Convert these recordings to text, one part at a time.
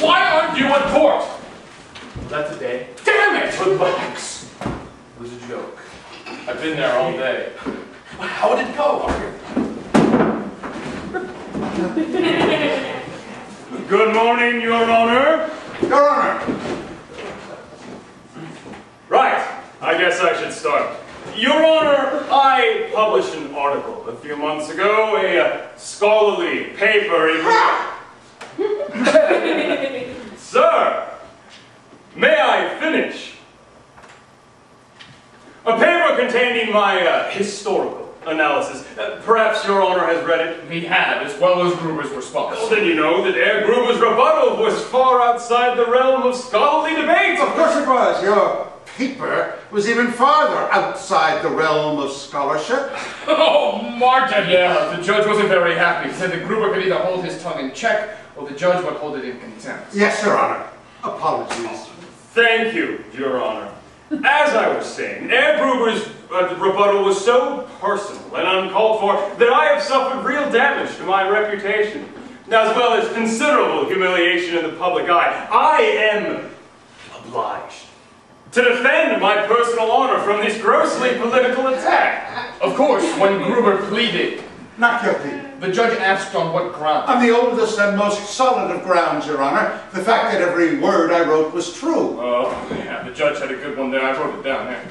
Why aren't you at court? That's a day. Damn it! Relax. It was a joke. I've been there all day. How did it go? Good morning, Your Honor. Your Honor. Right. I guess I should start. Your Honor, I published an article a few months ago, a scholarly paper. Sir, may I finish? A paper containing my historical analysis. Perhaps Your Honor has read it? He had, as well as Gruber's response. Well, then you know that Herr Gruber's rebuttal was far outside the realm of scholarly debate. Of course it was. Your paper was even farther outside the realm of scholarship. Oh, Martin! Yeah, the judge wasn't very happy. He said that Gruber could either hold his tongue in check, or the judge would hold it in contempt. Yes, Your Honor. Apologies. Thank you, Your Honor. As I was saying, Herr Gruber's rebuttal was so personal and uncalled for that I have suffered real damage to my reputation, as well as considerable humiliation in the public eye. I am obliged to defend my personal honor from this grossly political attack. Of course, when Gruber pleaded, Not guilty. the judge asked on what ground. On the oldest and most solid of grounds, Your Honor, the fact that every word I wrote was true. Oh, yeah, the judge had a good one there. I wrote it down there.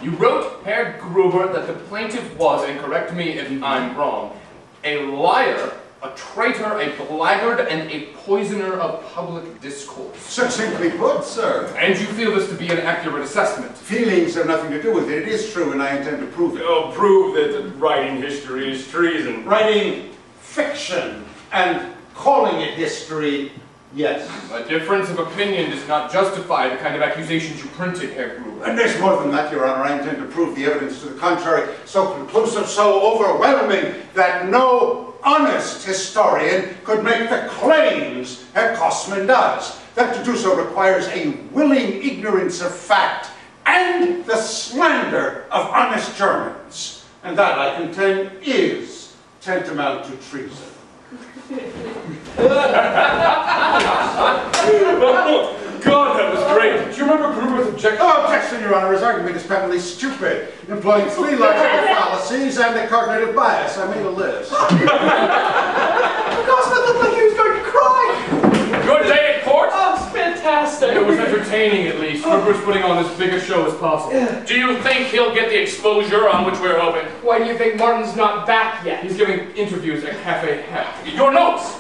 You wrote, Herr Gruber, that the plaintiff was, and correct me if I'm wrong, a liar, a traitor, a blackguard, and a poisoner of public discourse. Succinctly put, sir. And you feel this to be an accurate assessment? Feelings have nothing to do with it. It is true, and I intend to prove it. Oh, prove that writing history is treason. Writing fiction and calling it history, yes. A difference of opinion does not justify the kind of accusations you printed, Herr Gruber. And there's more than that, Your Honor. I intend to prove the evidence to the contrary, so conclusive, so overwhelming, that no honest historian could make the claims Herr Kossmann does. That to do so requires a willing ignorance of fact and the slander of honest Germans. And that, I contend, is tantamount to treason. God, that was great. Do you remember Gruber's objection? Oh, objection, Your Honor. His argument is patently stupid, employing 3 logical fallacies and a cognitive bias. I made a list. Kossmann looked like he was going to cry. Good day at court? Oh, it's fantastic. It was entertaining, at least. Gruber's putting on as big a show as possible. Do you think he'll get the exposure on which we're hoping? Why do you think Martin's not back yet? He's giving interviews at Cafe Hep. Your notes!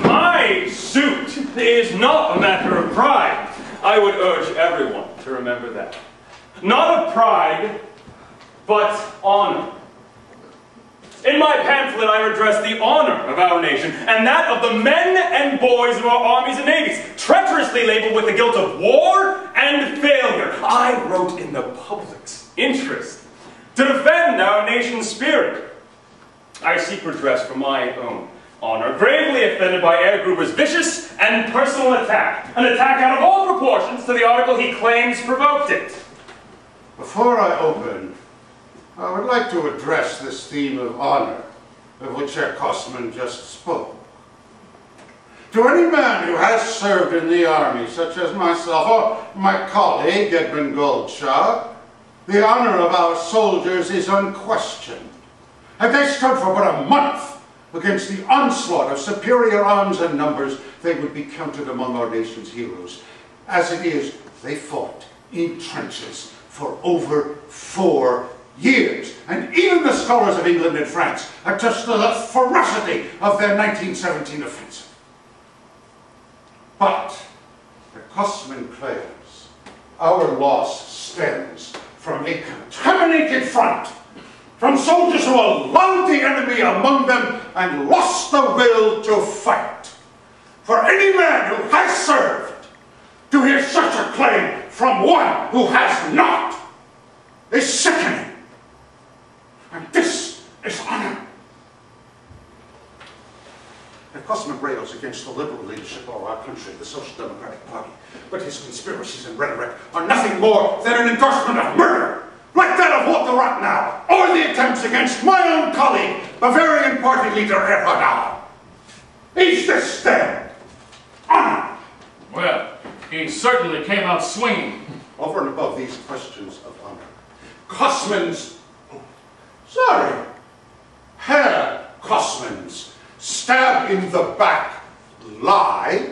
My suit is not a matter of pride. I would urge everyone to remember that. Not of pride, but honor. In my pamphlet, I address the honor of our nation, and that of the men and boys of our armies and navies, treacherously labeled with the guilt of war and failure. I wrote in the public's interest to defend our nation's spirit. I seek redress for my own honor, gravely offended by Herr Gruber's vicious and personal attack, an attack out of all proportions to the article he claims provoked it. Before I open, I would like to address this theme of honor, of which Herr Kossmann just spoke. To any man who has served in the army, such as myself or my colleague Edmund Goldshaw, the honor of our soldiers is unquestioned. Had they stood for but a month against the onslaught of superior arms and numbers, they would be counted among our nation's heroes. As it is, they fought in trenches for over 4 years, and even the scholars of England and France attest to the ferocity of their 1917 offensive. But the Kossmann claims our loss stems from a contaminated front, from soldiers who allowed the enemy among them and lost the will to fight. For any man who has served to hear such a claim from one who has not is sickening. And this is honor. And Kossmann rails against the liberal leadership of our country, the Social Democratic Party, but his conspiracies and rhetoric are nothing more than an endorsement of murder, like that of Walter Rathenau, or the attempts against my own colleague, Bavarian Party leader Erhard Auer. Is this then Well, he certainly came out swinging. Over and above these questions of honor, Cussman's, Herr Cussman's stab in the back lie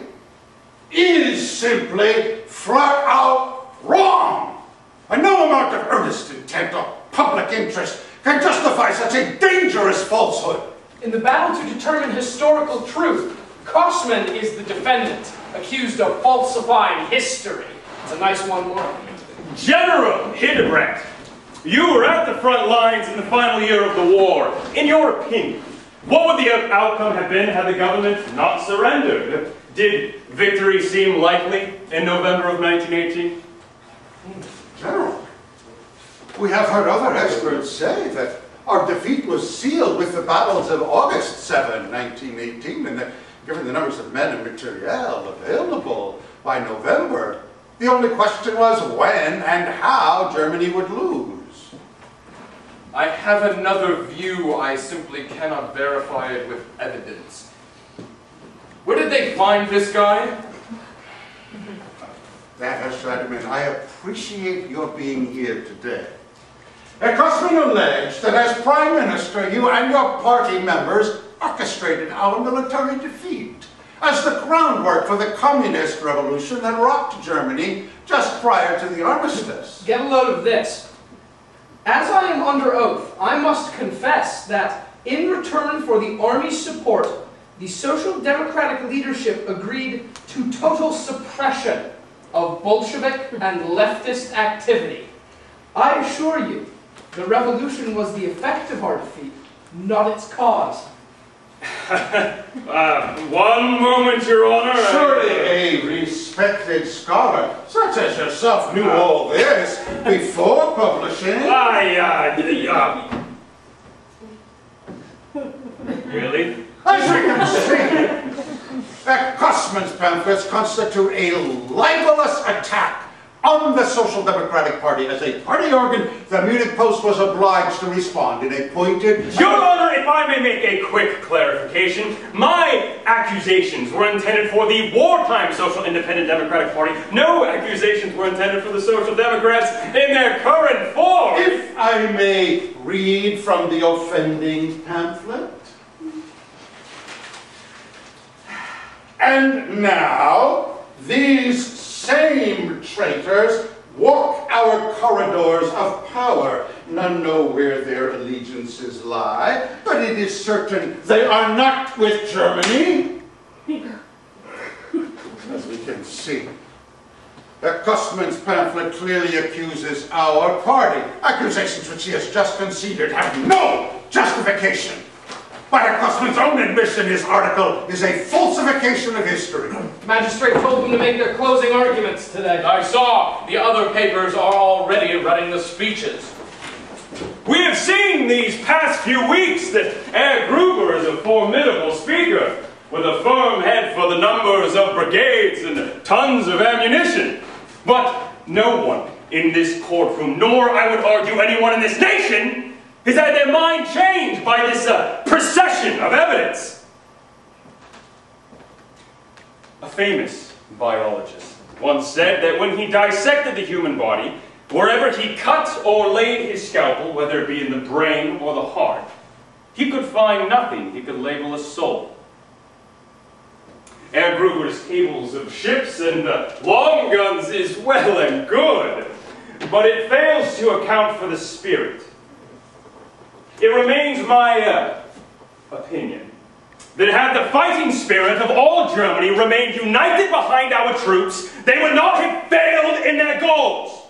is simply flat out wrong. And no amount of earnest intent or public interest can justify such a dangerous falsehood. In the battle to determine historical truth, Cussman is the defendant, accused of falsifying history. It's a nice one more. General Hildebrandt, you were at the front lines in the final year of the war. In your opinion, what would the outcome have been had the government not surrendered? Did victory seem likely in November of 1918? General, we have heard other experts say that our defeat was sealed with the battles of August 7, 1918, and that given the numbers of men and materiel available by November, the only question was when and how Germany would lose. I have another view. I simply cannot verify it with evidence. Where did they find this guy? Herr Schneiderman, I appreciate your being here today. Herr Cussman alleged that as Prime Minister, you and your party members orchestrated our military defeat as the groundwork for the communist revolution that rocked Germany just prior to the armistice. Get a load of this. As I am under oath, I must confess that in return for the Army's support, the Social Democratic leadership agreed to total suppression of Bolshevik and leftist activity. I assure you, the revolution was the effect of our defeat, not its cause. One moment, Your Honor. Surely a respected scholar such as yourself knew all this before publishing. Really? As you can see, Cussman's pamphlets constitute a libelous attack on the Social Democratic Party. As a party organ, the Munich Post was obliged to respond in a pointed... Your Honor, if I may make a quick clarification, my accusations were intended for the wartime Social Independent Democratic Party. No accusations were intended for the Social Democrats in their current form. If I may read from the offending pamphlet. And now, these same traitors walk our corridors of power. None know where their allegiances lie, but it is certain they are not with Germany. As we can see, Cussman's pamphlet clearly accuses our party. Accusations which he has just conceded have no justification. By Cussman's own admission, his article is a falsification of history. Magistrate told them to make their closing arguments today. I saw the other papers are already writing the speeches. We have seen these past few weeks that Herr Gruber is a formidable speaker, with a firm head for the numbers of brigades and tons of ammunition. But no one in this courtroom, nor I would argue anyone in this nation, has had their mind changed by this procession of evidence. A famous biologist once said that when he dissected the human body, wherever he cut or laid his scalpel, whether it be in the brain or the heart, he could find nothing he could label a soul. Herr Gruber's cables of ships and long guns is well and good, but it fails to account for the spirit. It remains my opinion that had the fighting spirit of all Germany remained united behind our troops, they would not have failed in their goals.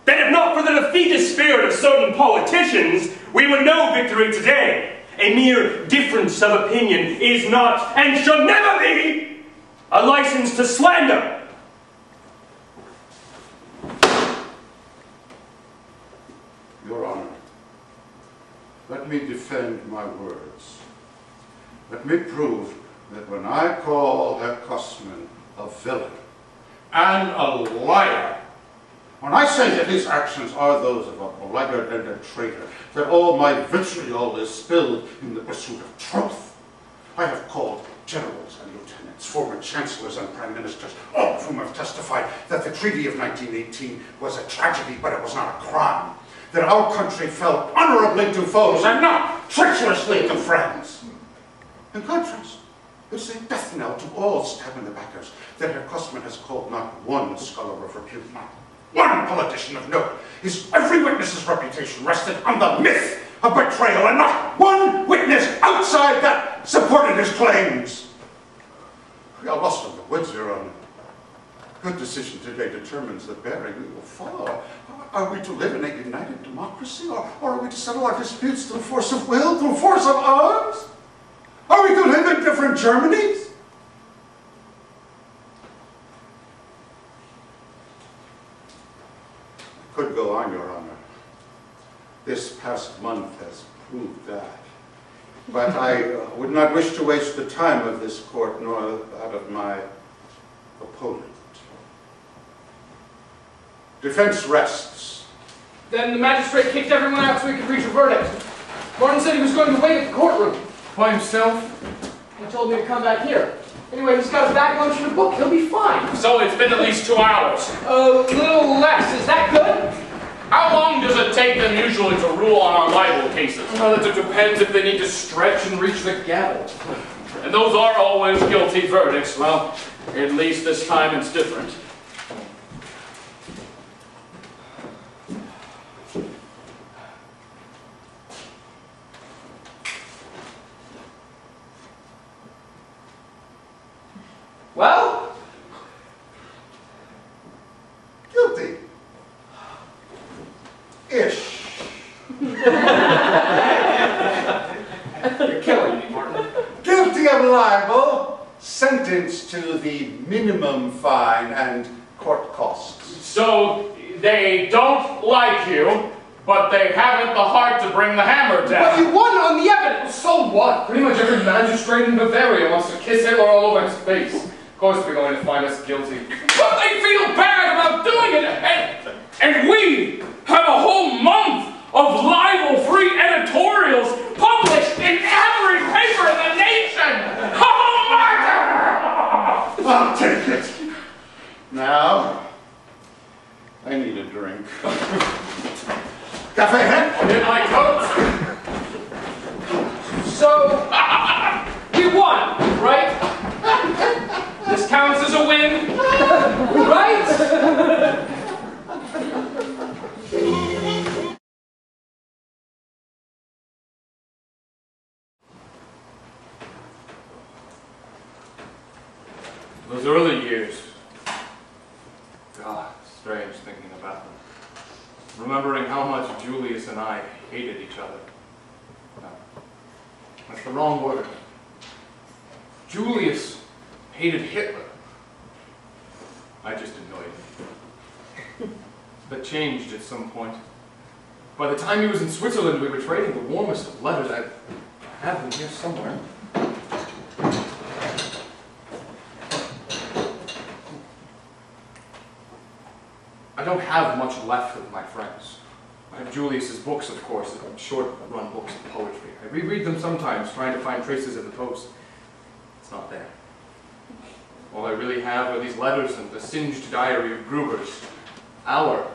That if not for the defeatist spirit of certain politicians, we would know victory today. A mere difference of opinion is not, and should never be, a license to slander. Your Honor, let me defend my words. Let me prove that when I call Herr Cussman a villain and a liar, when I say that his actions are those of a blackguard and a traitor, that all my vitriol is spilled in the pursuit of truth, I have called generals and lieutenants, former chancellors and prime ministers, all of whom have testified that the Treaty of 1918 was a tragedy, but it was not a crime. That our country fell honorably to foes and not treacherously to friends. In contrast, it's a death knell to all stab in the backers that Herr Kostman has called not one scholar of repute, not one politician of note. His every witness's reputation rested on the myth of betrayal, and not one witness outside that supported his claims. We are lost in the woods, Your Honor. Good decision today determines the bearing we will follow. Are we to live in a united democracy, or are we to settle our disputes through force of will, through force of arms? Are we to live in different Germanys? I could go on, Your Honor. This past month has proved that. But I would not wish to waste the time of this court, nor that of my opponent. Defense rests. Then the magistrate kicked everyone out so he could reach a verdict. Martin said he was going to wait at the courtroom. By himself? He told me to come back here. Anyway, he's got a bag lunch and a book. He'll be fine. So it's been at least 2 hours. A little less. Is that good? How long does it take them usually to rule on our libel cases? Well, it depends if they need to stretch and reach the gavel. And those are always guilty verdicts. Well, at least this time it's different. Well? Guilty. Ish. You're killing me, Martin. Guilty of libel, sentenced to the minimum fine and court costs. So they don't like you, but they haven't the heart to bring the hammer But down. you won on the evidence. So what? Pretty much every magistrate in Bavaria wants to kiss Hitler all over his face. Of course they're going to find us guilty. But they feel bad about doing it, and we have a whole month of libel-free editorials published in every paper in the nation! Oh, Martin! I'll take it. Now, I need a drink. Cafe head? In my coat? So, we won, right? This counts as a win, right? Those early years. God, strange thinking about them. Remembering how much Julius and I hated each other. No, that's the wrong word. Julius hated Hitler. I just annoyed him. That changed at some point. By the time he was in Switzerland, we were trading the warmest of letters. I have them here somewhere. I don't have much left of my friends. I have Julius's books, of course, short-run books of poetry. I reread them sometimes, trying to find traces of the post. It's not there. All I really have are these letters and the singed diary of Gruber's. Our